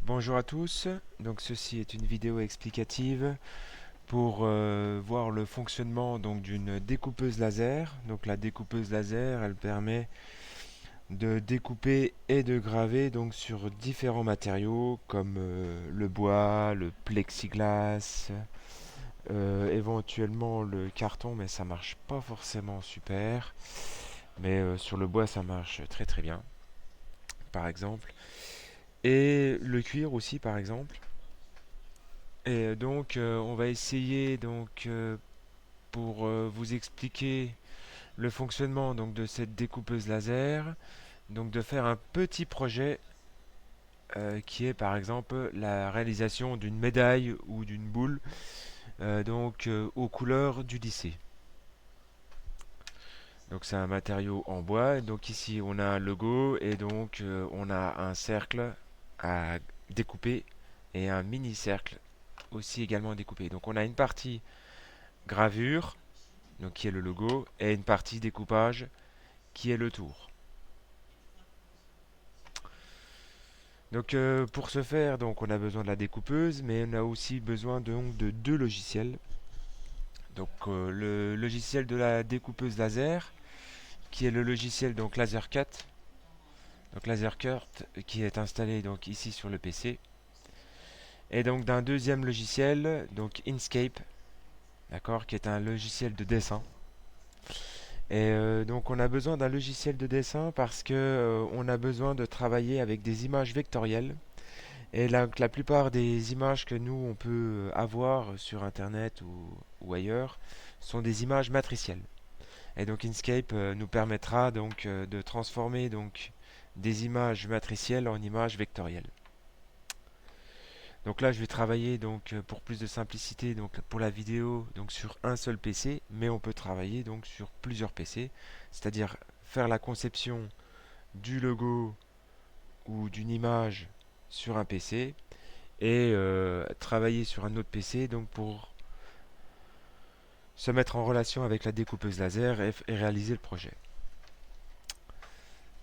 Bonjour à tous, donc ceci est une vidéo explicative pour voir le fonctionnement donc d'une découpeuse laser. Donc la découpeuse laser, elle permet de découper et de graver donc sur différents matériaux comme le bois, le plexiglas, éventuellement le carton, mais ça marche pas forcément super. Mais sur le bois ça marche très très bien, par exemple. Et le cuir aussi, par exemple. Et donc, on va essayer donc pour vous expliquer le fonctionnement donc de cette découpeuse laser, donc de faire un petit projet qui est par exemple la réalisation d'une médaille ou d'une boule aux couleurs du lycée. Donc c'est un matériau en bois. Donc ici on a un logo et donc on a un cercle à découper et un mini cercle aussi également découpé. Donc on a une partie gravure, donc qui est le logo, et une partie découpage qui est le tour. Donc pour ce faire, donc on a besoin de la découpeuse, mais on a aussi besoin de deux logiciels. Donc le logiciel de la découpeuse laser, qui est le logiciel donc LaserCut, donc LaserCut qui est installé donc ici sur le PC, et donc d'un deuxième logiciel, donc Inkscape, d'accord, qui est un logiciel de dessin. Et donc on a besoin d'un logiciel de dessin parce que on a besoin de travailler avec des images vectorielles. Et la plupart des images que nous on peut avoir sur internet ou ailleurs sont des images matricielles. Et donc Inkscape nous permettra donc de transformer donc des images matricielles en images vectorielles. Donc là je vais travailler donc pour plus de simplicité donc pour la vidéo donc sur un seul PC, mais on peut travailler donc sur plusieurs PC, c'est-à-dire faire la conception du logo ou d'une image sur un PC et travailler sur un autre PC donc pour se mettre en relation avec la découpeuse laser et réaliser le projet.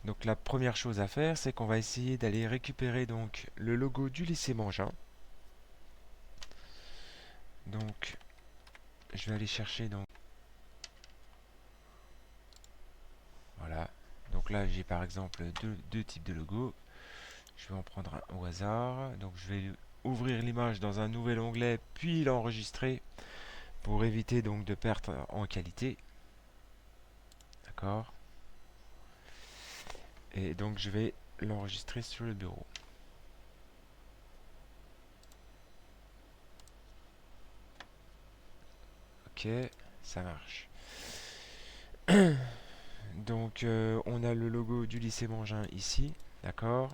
Donc la première chose à faire, c'est qu'on va essayer d'aller récupérer donc le logo du lycée Mangin. Donc je vais aller chercher donc voilà. Donc là j'ai par exemple deux types de logos. Je vais en prendre un au hasard. Donc je vais ouvrir l'image dans un nouvel onglet puis l'enregistrer pour éviter donc de perte en qualité. D'accord. Et donc je vais l'enregistrer sur le bureau. Ok, ça marche. Donc on a le logo du lycée Mangin ici, d'accord.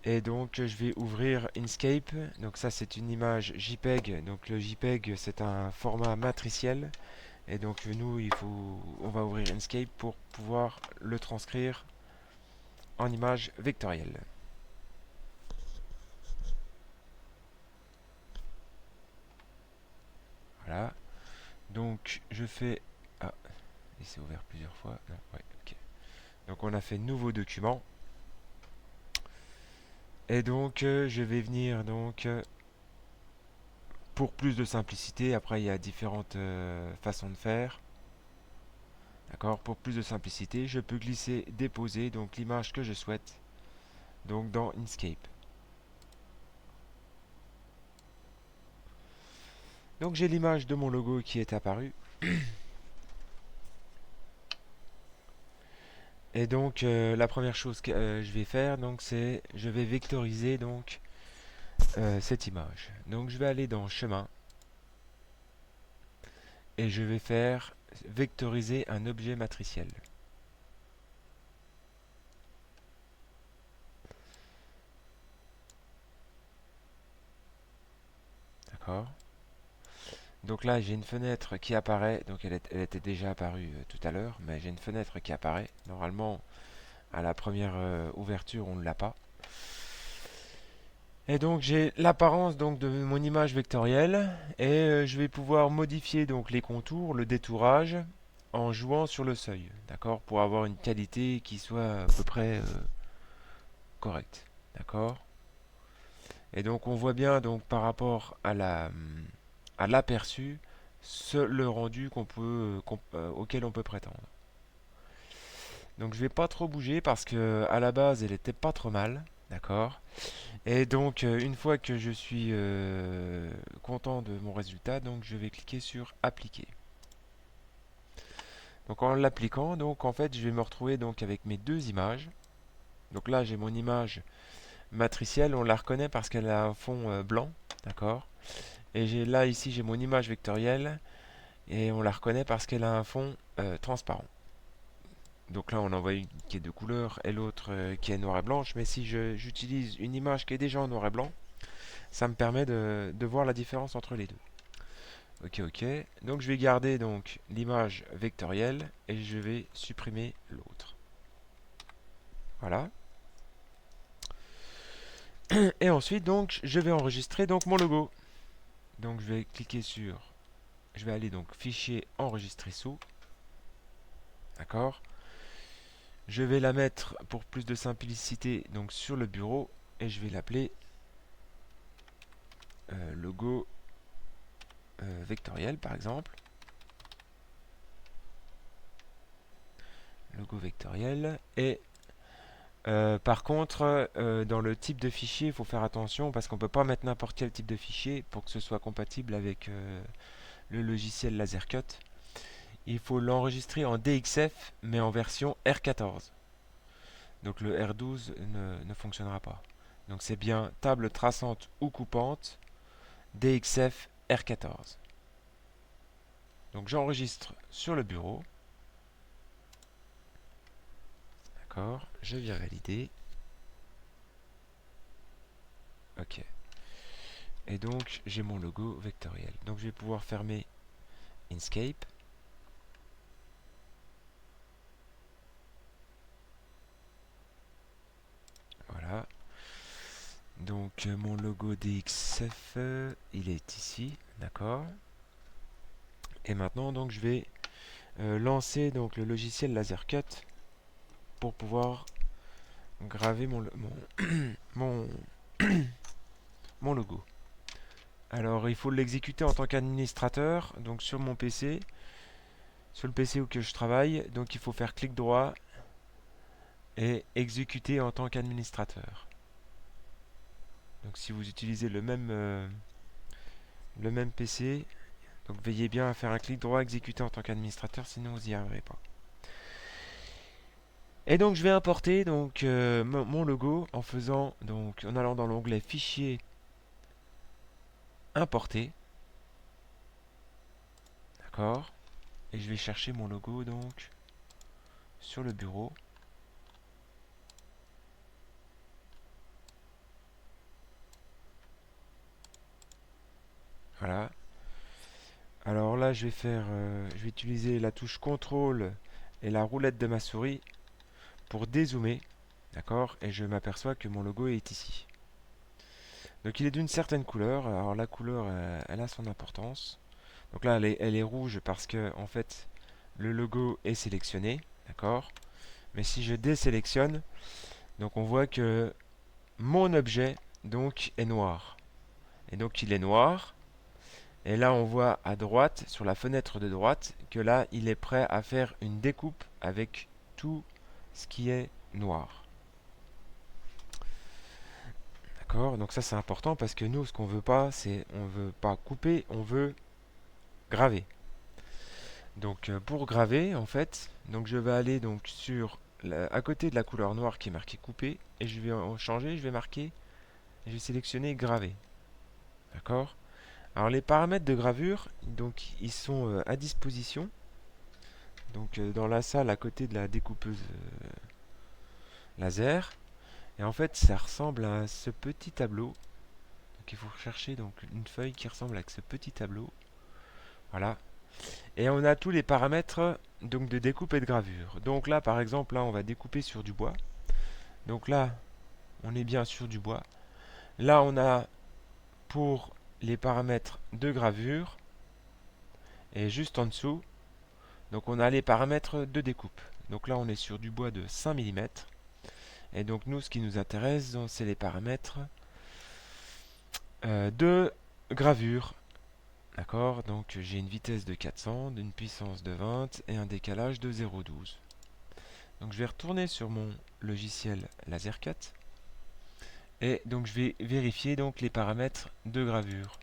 Et donc je vais ouvrir Inkscape. Donc ça c'est une image JPEG. Donc le JPEG c'est un format matriciel. Et donc nous on va ouvrir Inkscape pour pouvoir le transcrire en image vectorielle. Voilà. Donc je fais et c'est ouvert plusieurs fois. Non, ouais, ok. Donc on a fait nouveau document. Et donc je vais venir donc pour plus de simplicité. Après il y a différentes façons de faire. D'accord. Pour plus de simplicité, je peux glisser, déposer donc l'image que je souhaite donc dans Inkscape. Donc j'ai l'image de mon logo qui est apparue. Et donc la première chose que je vais faire donc c'est je vais vectoriser donc cette image. Donc je vais aller dans chemin et je vais faire vectoriser un objet matriciel. D'accord. Donc là j'ai une fenêtre qui apparaît, donc elle était déjà apparue tout à l'heure, mais j'ai une fenêtre qui apparaît. Normalement à la première ouverture on ne l'a pas. Et donc j'ai l'apparence donc de mon image vectorielle et je vais pouvoir modifier donc les contours, le détourage en jouant sur le seuil, d'accord, pour avoir une qualité qui soit à peu près correcte, d'accord. Et donc on voit bien donc par rapport à l'aperçu le rendu auquel on peut prétendre. Donc je vais pas trop bouger parce que à la base elle était pas trop mal, d'accord. Et donc une fois que je suis content de mon résultat, donc je vais cliquer sur appliquer. Donc en l'appliquant, donc en fait je vais me retrouver donc avec mes deux images. Donc là j'ai mon image matricielle, on la reconnaît parce qu'elle a un fond blanc, d'accord. Et là ici j'ai mon image vectorielle et on la reconnaît parce qu'elle a un fond transparent. Donc là on en voit une qui est de couleur et l'autre qui est noire et blanche, mais si j'utilise une image qui est déjà en noir et blanc, ça me permet de voir la différence entre les deux. Ok, ok. Donc je vais garder donc l'image vectorielle et je vais supprimer l'autre. Voilà. Et ensuite donc je vais enregistrer donc mon logo. Donc je vais cliquer sur, je vais aller donc fichier enregistrer sous. D'accord. Je vais la mettre pour plus de simplicité donc sur le bureau et je vais l'appeler logo vectoriel par exemple. Logo vectoriel. Et par contre, dans le type de fichier, il faut faire attention parce qu'on ne peut pas mettre n'importe quel type de fichier pour que ce soit compatible avec le logiciel LaserCut. Il faut l'enregistrer en DXF mais en version R14. Donc le R12 ne fonctionnera pas. Donc c'est bien table traçante ou coupante DXF R14. Donc j'enregistre sur le bureau. D'accord, je viens valider. Ok. Et donc j'ai mon logo vectoriel. Donc je vais pouvoir fermer Inkscape. Voilà. Donc mon logo DXF, il est ici, d'accord. Et maintenant donc je vais lancer donc le logiciel LaserCut pour pouvoir graver mon, mon logo. Alors il faut l'exécuter en tant qu'administrateur, donc sur mon PC, sur le PC où que je travaille, donc il faut faire clic droit et exécuter en tant qu'administrateur. Donc si vous utilisez le même PC, donc veillez bien à faire un clic droit exécuter en tant qu'administrateur, sinon vous n'y arriverez pas. Et donc je vais importer donc mon logo en faisant donc en allant dans l'onglet fichier importer. D'accord. Et je vais chercher mon logo donc sur le bureau. Voilà. Alors là je vais utiliser la touche contrôle et la roulette de ma souris pour dézoomer. D'accord. Et je m'aperçois que mon logo est ici. Donc il est d'une certaine couleur. Alors la couleur, elle a son importance. Donc là, elle est rouge parce que en fait, le logo est sélectionné, d'accord. Mais si je désélectionne, donc on voit que mon objet donc est noir. Et donc il est noir. Et là, on voit à droite, sur la fenêtre de droite, que là, il est prêt à faire une découpe avec tout ce qui est noir. D'accord. Donc ça, c'est important parce que nous, ce qu'on veut pas, c'est on veut pas couper, on veut graver. Donc pour graver en fait, donc je vais aller donc à côté de la couleur noire qui est marquée couper et je vais en changer, je vais marquer, je vais sélectionner graver. D'accord. Alors les paramètres de gravure, donc ils sont à disposition. Donc dans la salle à côté de la découpeuse laser. Et en fait ça ressemble à ce petit tableau. Donc il faut chercher donc une feuille qui ressemble à ce petit tableau. Voilà. Et on a tous les paramètres donc de découpe et de gravure. Donc là par exemple là on va découper sur du bois. Donc là on est bien sur du bois. Là on a pour les paramètres de gravure et juste en dessous donc on a les paramètres de découpe. Donc là on est sur du bois de 5 mm. Et donc nous ce qui nous intéresse c'est les paramètres de gravure. D'accord, donc j'ai une vitesse de 400, une puissance de 20 et un décalage de 0,12. Donc je vais retourner sur mon logiciel LaserCut et donc je vais vérifier donc les paramètres de gravure.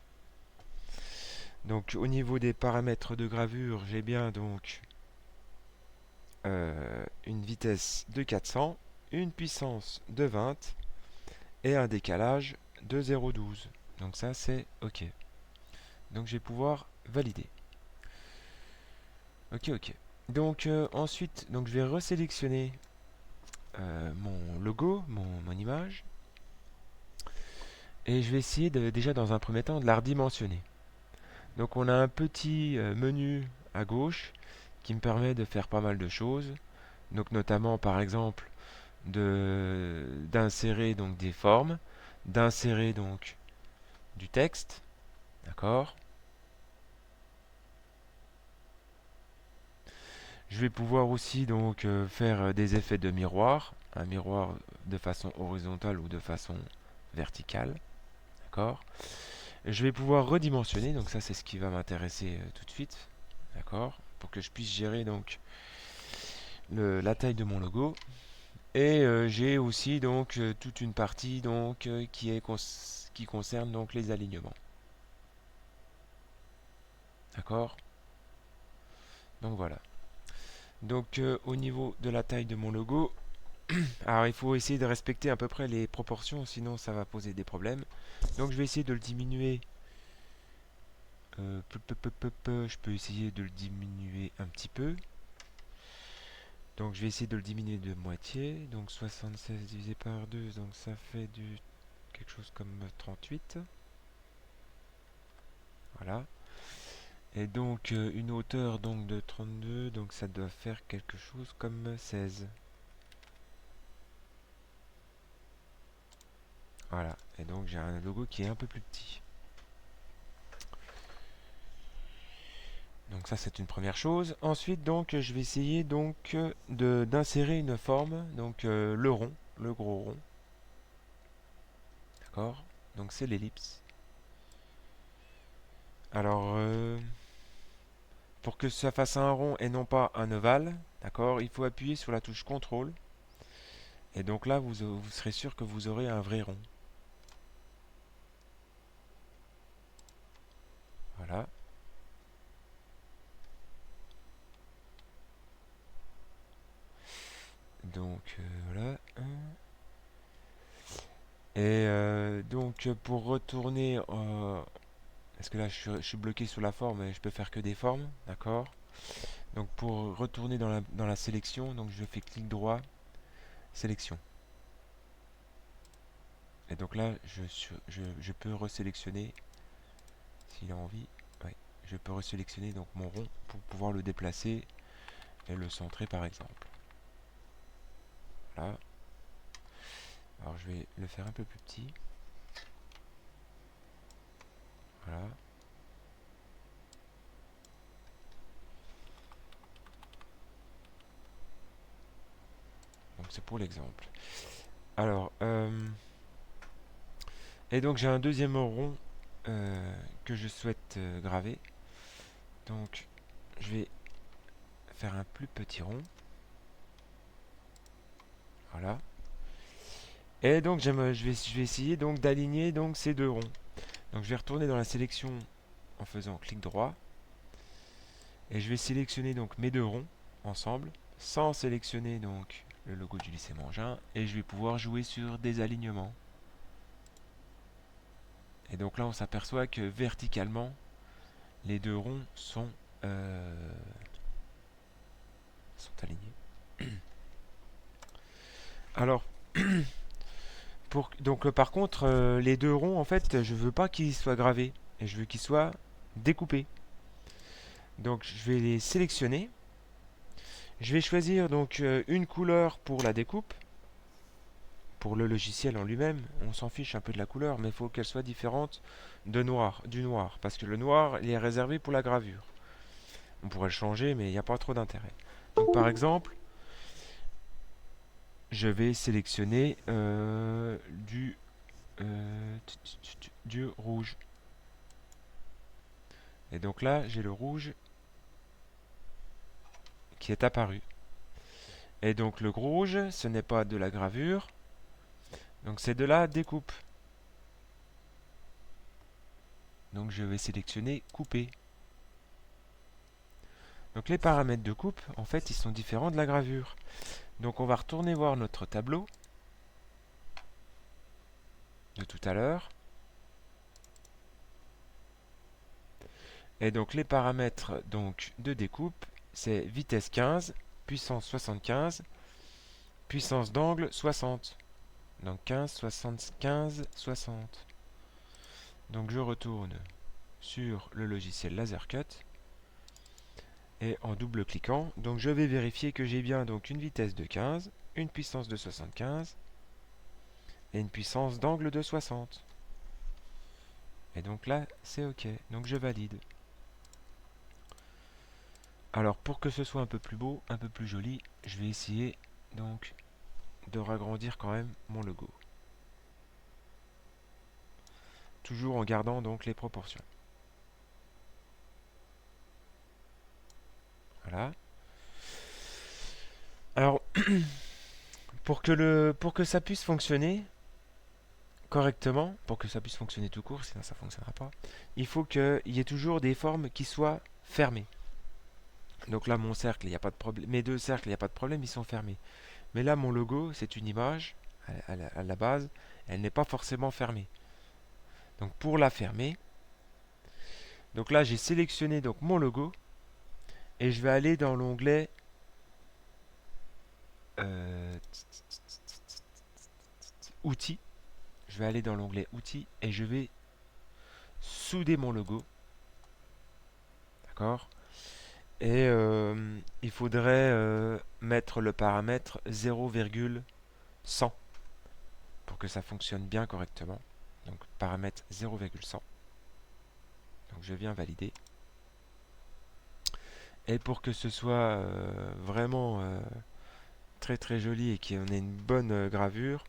Donc au niveau des paramètres de gravure, j'ai bien donc une vitesse de 400, une puissance de 20 et un décalage de 0,12. Donc ça c'est OK. Donc je vais pouvoir valider. OK. Donc ensuite, donc je vais resélectionner mon logo, mon image, et je vais essayer déjà dans un premier temps de la redimensionner. Donc on a un petit menu à gauche qui me permet de faire pas mal de choses. Donc notamment par exemple d'insérer donc des formes, d'insérer donc du texte, d'accord. Je vais pouvoir aussi donc faire des effets de miroir, un miroir de façon horizontale ou de façon verticale, d'accord. Je vais pouvoir redimensionner, donc ça c'est ce qui va m'intéresser tout de suite, d'accord, pour que je puisse gérer donc la taille de mon logo. Et j'ai aussi donc toute une partie donc qui concerne donc les alignements, d'accord. Donc voilà. Donc au niveau de la taille de mon logo, alors il faut essayer de respecter à peu près les proportions, sinon ça va poser des problèmes. Donc je vais essayer de le diminuer. Je peux essayer de le diminuer un petit peu. Donc je vais essayer de le diminuer de moitié. Donc 76 divisé par 2, donc ça fait quelque chose comme 38. Voilà. Et donc une hauteur donc de 32, donc ça doit faire quelque chose comme 16. Voilà. Et donc j'ai un logo qui est un peu plus petit. Donc ça c'est une première chose. Ensuite donc je vais essayer donc d'insérer une forme, donc le rond, le gros rond. D'accord. Donc c'est l'ellipse. Alors pour que ça fasse un rond et non pas un ovale, d'accord, il faut appuyer sur la touche CTRL. Et donc là vous serez sûr que vous aurez un vrai rond. Voilà. Donc voilà. Et donc pour retourner, parce que là je suis bloqué sur la forme et je peux faire que des formes, d'accord. Donc pour retourner dans la sélection, donc je fais clic droit, sélection. Et donc là je peux resélectionner s'il a envie. Ouais, je peux resélectionner donc mon rond pour pouvoir le déplacer et le centrer par exemple. Voilà. Alors je vais le faire un peu plus petit. Voilà. Donc c'est pour l'exemple. Alors, et donc j'ai un deuxième rond que je souhaite graver. Donc je vais faire un plus petit rond. Voilà. Et donc je vais essayer donc d'aligner donc ces deux ronds. Donc je vais retourner dans la sélection en faisant clic droit. Et je vais sélectionner donc mes deux ronds ensemble, sans sélectionner donc le logo du lycée Mangin. Et je vais pouvoir jouer sur des alignements. Et donc là on s'aperçoit que verticalement, les deux ronds sont alignés. Alors, donc par contre, les deux ronds, en fait, je veux pas qu'ils soient gravés. Et je veux qu'ils soient découpés. Donc je vais les sélectionner. Je vais choisir donc une couleur pour la découpe. Pour le logiciel en lui-même, on s'en fiche un peu de la couleur, mais il faut qu'elle soit différente du noir. Parce que le noir, il est réservé pour la gravure. On pourrait le changer, mais il n'y a pas trop d'intérêt. Donc par exemple, je vais sélectionner du du rouge. Et donc là, j'ai le rouge qui est apparu. Et donc le rouge, ce n'est pas de la gravure, donc c'est de la découpe. Donc je vais sélectionner couper. Donc les paramètres de coupe, en fait, ils sont différents de la gravure. Donc on va retourner voir notre tableau de tout à l'heure. Et donc les paramètres donc, de découpe, c'est vitesse 15, puissance 75, puissance d'angle 60. Donc 15, 75, 60. Donc je retourne sur le logiciel LaserCut et en double-cliquant, donc je vais vérifier que j'ai bien donc une vitesse de 15, une puissance de 75 et une puissance d'angle de 60. Et donc là, c'est OK. Donc je valide. Alors pour que ce soit un peu plus beau, un peu plus joli, je vais essayer donc de ragrandir quand même mon logo. Toujours en gardant donc les proportions. Voilà. Alors pour que ça puisse fonctionner correctement, pour que ça puisse fonctionner tout court, sinon ça ne fonctionnera pas, il faut qu'il y ait toujours des formes qui soient fermées. Donc là mon cercle, il n'y a pas de problème. Mes deux cercles, il n'y a pas de problème, ils sont fermés. Mais là mon logo, c'est une image à la base, elle n'est pas forcément fermée. Donc pour la fermer, donc là j'ai sélectionné donc mon logo et je vais aller dans l'onglet euh, outils. Je vais aller dans l'onglet outils et je vais souder mon logo. D'accord. Et il faudrait mettre le paramètre 0,100 pour que ça fonctionne bien correctement. Donc paramètre 0,100. Donc je viens valider. Et pour que ce soit vraiment très très joli et qu'on ait une bonne gravure,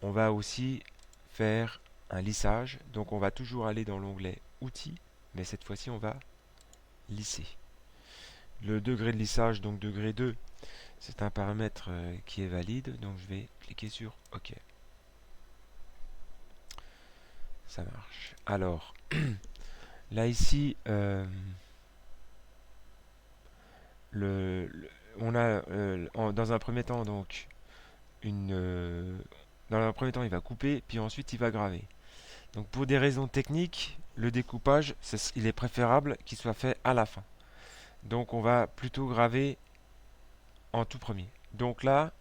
on va aussi faire un lissage. Donc on va toujours aller dans l'onglet outils, mais cette fois-ci on va lisser. Le degré de lissage, donc degré 2, c'est un paramètre qui est valide, donc je vais cliquer sur OK. Ça marche. Alors, là ici, on a dans un premier temps donc dans un premier temps il va couper, puis ensuite il va graver. Donc pour des raisons techniques, le découpage, il est préférable qu'il soit fait à la fin. Donc on va plutôt graver en tout premier. Donc là,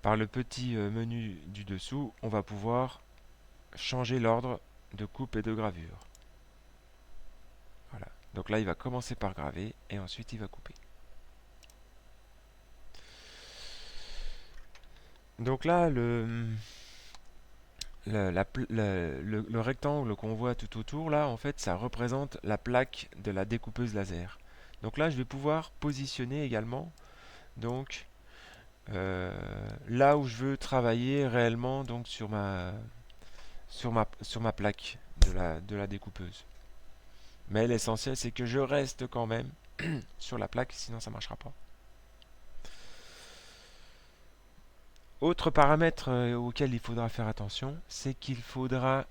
par le petit menu du dessous, on va pouvoir changer l'ordre de coupe et de gravure. Voilà. Donc là, il va commencer par graver et ensuite il va couper. Donc là, le rectangle qu'on voit tout autour, là, en fait, ça représente la plaque de la découpeuse laser. Donc là, je vais pouvoir positionner également donc là où je veux travailler réellement donc sur ma plaque de la découpeuse. Mais l'essentiel c'est que je reste quand même sur la plaque, sinon ça ne marchera pas. Autre paramètre auquel il faudra faire attention, c'est qu'il faudra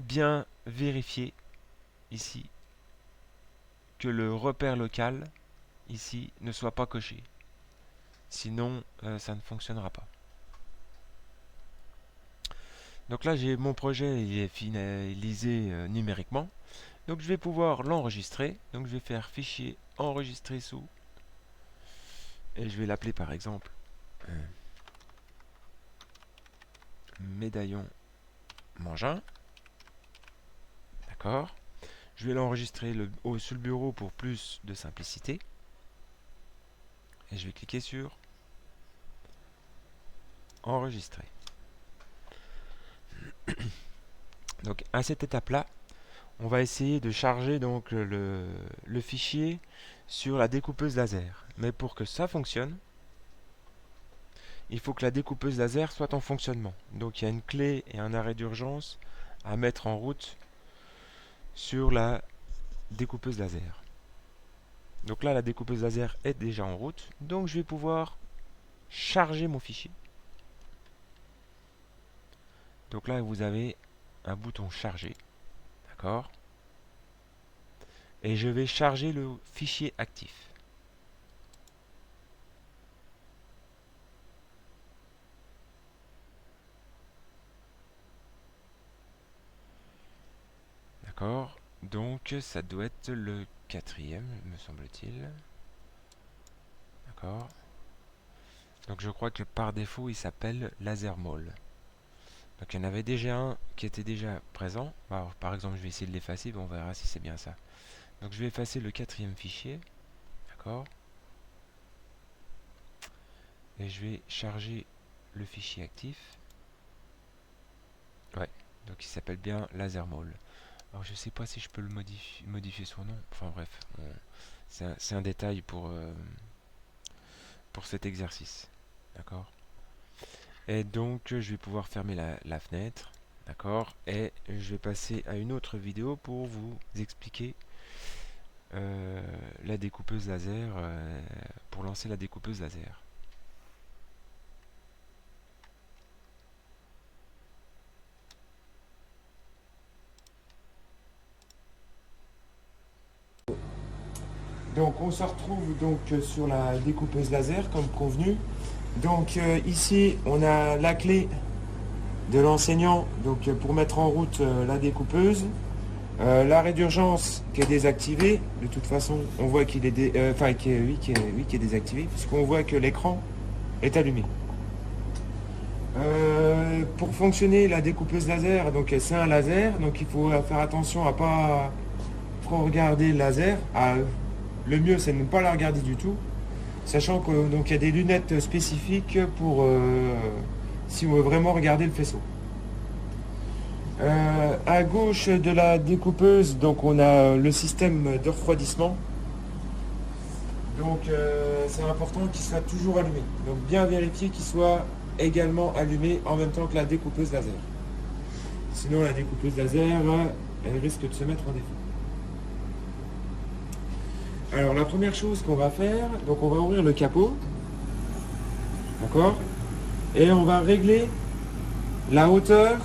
bien vérifier ici que le repère local ici ne soit pas coché. Sinon ça ne fonctionnera pas. Donc là j'ai mon projet, il est finalisé numériquement. Donc je vais pouvoir l'enregistrer. Donc je vais faire fichier enregistrer sous. Et je vais l'appeler par exemple médaillon Mangin. D'accord. Je vais l'enregistrer sur le bureau pour plus de simplicité. Et je vais cliquer sur enregistrer. Donc à cette étape-là, on va essayer de charger donc le fichier sur la découpeuse laser. Mais pour que ça fonctionne, il faut que la découpeuse laser soit en fonctionnement. Donc il y a une clé et un arrêt d'urgence à mettre en route sur la découpeuse laser. Donc là, la découpeuse laser est déjà en route. Donc je vais pouvoir charger mon fichier. Donc là, vous avez un bouton charger. D'accord? Et je vais charger le fichier actif. D'accord? Donc ça doit être le quatrième, me semble-t-il. D'accord? Donc je crois que par défaut, il s'appelle LaserMall. Donc il y en avait déjà un qui était déjà présent. Alors, par exemple, je vais essayer de l'effacer, on verra si c'est bien ça. Donc je vais effacer le quatrième fichier. D'accord? Et je vais charger le fichier actif. Ouais, donc il s'appelle bien LaserMall. Alors je sais pas si je peux le modifier son nom. Enfin bref, c'est un détail pour cet exercice. D'accord? Et donc je vais pouvoir fermer la fenêtre. D'accord? Et je vais passer à une autre vidéo pour vous expliquer la découpeuse laser, pour lancer la découpeuse laser. Donc on se retrouve donc sur la découpeuse laser comme convenu. Donc ici on a la clé de l'enseignant donc pour mettre en route la découpeuse. L'arrêt d'urgence qui est désactivé. De toute façon on voit qu'il est, qui est désactivé puisqu'on voit que l'écran est allumé. Pour fonctionner la découpeuse laser, donc c'est un laser, donc il faut faire attention à pas trop regarder le laser. Le mieux c'est de ne pas la regarder du tout, sachant que donc il y a des lunettes spécifiques pour si on veut vraiment regarder le faisceau. À gauche de la découpeuse, donc on a le système de refroidissement. Donc c'est important qu'il soit toujours allumé. Donc bien vérifier qu'il soit également allumé en même temps que la découpeuse laser. Sinon la découpeuse laser, elle risque de se mettre en défaut. Alors la première chose qu'on va faire, donc on va ouvrir le capot. D'accord? Et on va régler la hauteur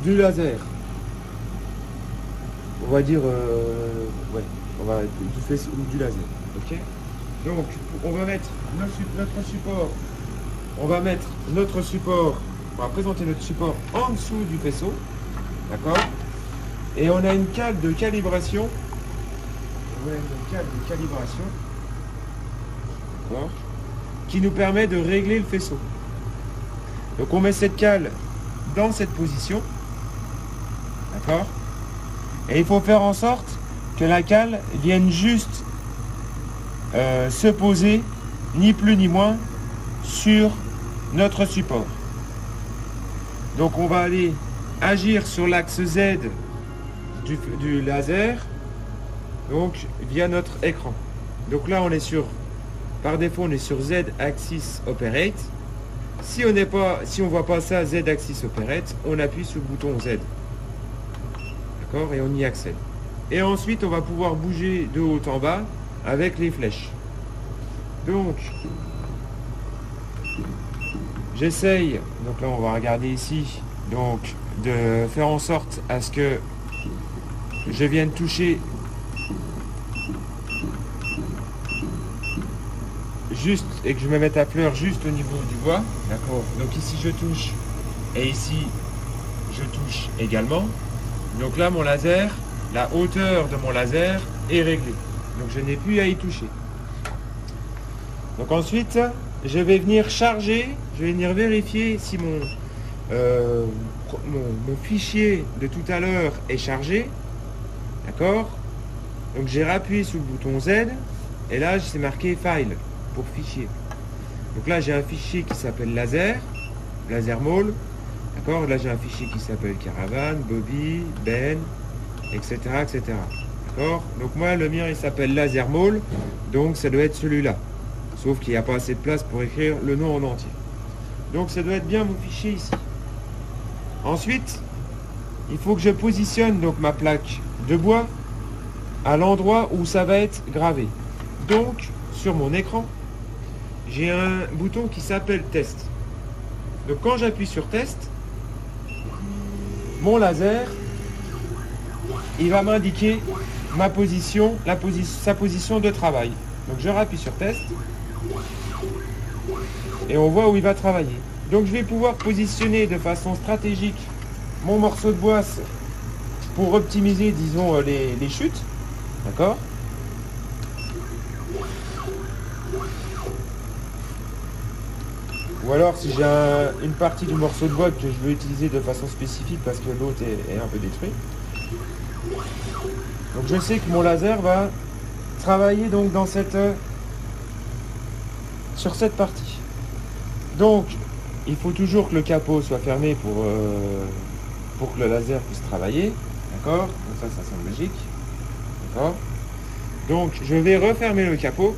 du laser. On va dire ouais, on va du faisceau du laser. Ok? Donc on va mettre notre support. On va mettre notre support. On va présenter notre support en dessous du faisceau. D'accord? Et on a une cale de calibration. D'accord? Qui nous permet de régler le faisceau. Donc on met cette cale dans cette position. D'accord? Et il faut faire en sorte que la cale vienne juste se poser, ni plus ni moins, sur notre support. Donc on va aller agir sur l'axe Z du laser, donc via notre écran. Donc là on est sur, par défaut on est sur Z Axis Operate. Si on voit pas ça, Z Axis Operate, on appuie sur le bouton Z. D'accord? Et on y accède. Et ensuite on va pouvoir bouger de haut en bas avec les flèches. Donc j'essaye, donc là on va regarder ici, donc de faire en sorte à ce que je vienne toucher juste et que je me mette à fleur juste au niveau du bois. D'accord. Donc ici je touche et ici je touche également. Donc là mon laser, la hauteur de mon laser est réglée. Donc je n'ai plus à y toucher. Donc ensuite je vais venir charger, je vais venir vérifier si mon fichier de tout à l'heure est chargé. D'accord. Donc j'ai rappuyé sur le bouton Z et là c'est marqué File pour fichier. Donc là j'ai un fichier qui s'appelle LaserMall. D'accord. Là j'ai un fichier qui s'appelle Caravane, Bobby, Ben, etc. etc. D'accord. Donc moi le mien il s'appelle LaserMall, donc ça doit être celui-là. Sauf qu'il n'y a pas assez de place pour écrire le nom en entier. Donc ça doit être bien mon fichier ici. Ensuite, il faut que je positionne donc ma plaque de bois à l'endroit où ça va être gravé. Donc, sur mon écran, j'ai un bouton qui s'appelle test. Donc quand j'appuie sur test, mon laser, il va m'indiquer ma position, sa position de travail. Donc je rappuie sur test et on voit où il va travailler. Donc je vais pouvoir positionner de façon stratégique mon morceau de bois pour optimiser, disons, les chutes. D'accord ? Ou alors si j'ai une partie du morceau de bois que je veux utiliser de façon spécifique parce que l'autre est un peu détruit. Donc je sais que mon laser va travailler donc sur cette partie. Donc il faut toujours que le capot soit fermé pour que le laser puisse travailler. D'accord ? Donc ça semble logique. D'accord ? Donc je vais refermer le capot.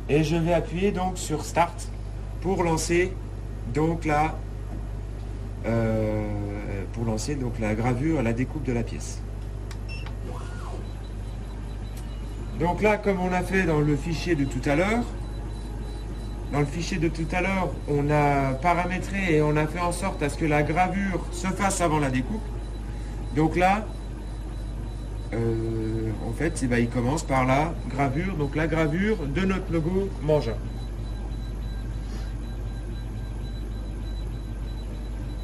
Et je vais appuyer donc sur Start pour lancer donc la gravure, la découpe de la pièce. Donc là, comme on a fait dans le fichier de tout à l'heure, on a paramétré et on a fait en sorte à ce que la gravure se fasse avant la découpe. Donc là, en fait, il commence par la gravure, donc la gravure de notre logo Mangin.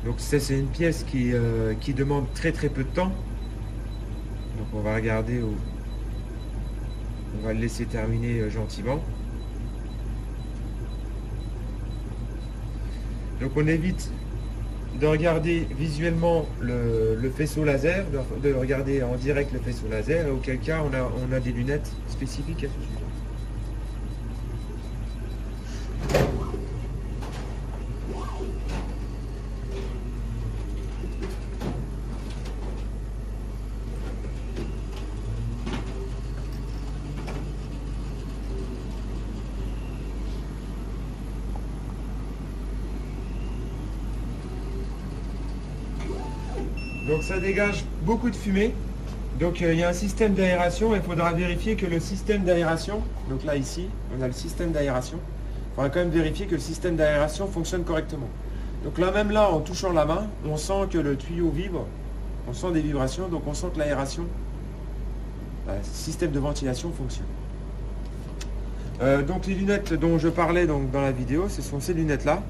Donc ça, c'est une pièce qui demande très peu de temps. Donc on va regarder, on va le laisser terminer gentiment. Donc on évite de regarder visuellement le faisceau laser, de regarder en direct le faisceau laser, et auquel cas on a des lunettes spécifiques à ce sujet. Donc ça dégage beaucoup de fumée. Donc il y a un système d'aération. Il faudra vérifier que le système d'aération, donc là ici, on a le système d'aération. Il faudra quand même vérifier que le système d'aération fonctionne correctement. Donc là, même là, en touchant la main, on sent que le tuyau vibre. On sent des vibrations, donc on sent que l'aération, le système de ventilation fonctionne. Donc les lunettes dont je parlais donc, dans la vidéo, ce sont ces lunettes-là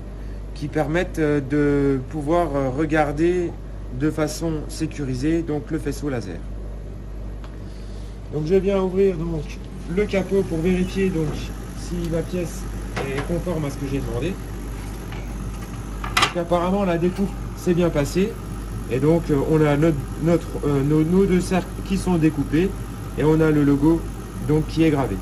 qui permettent de pouvoir regarder de façon sécurisée donc le faisceau laser. Donc je viens ouvrir donc le capot pour vérifier donc si ma pièce est conforme à ce que j'ai demandé. Donc apparemment la découpe s'est bien passée et donc on a nos deux cercles qui sont découpés et on a le logo donc qui est gravé.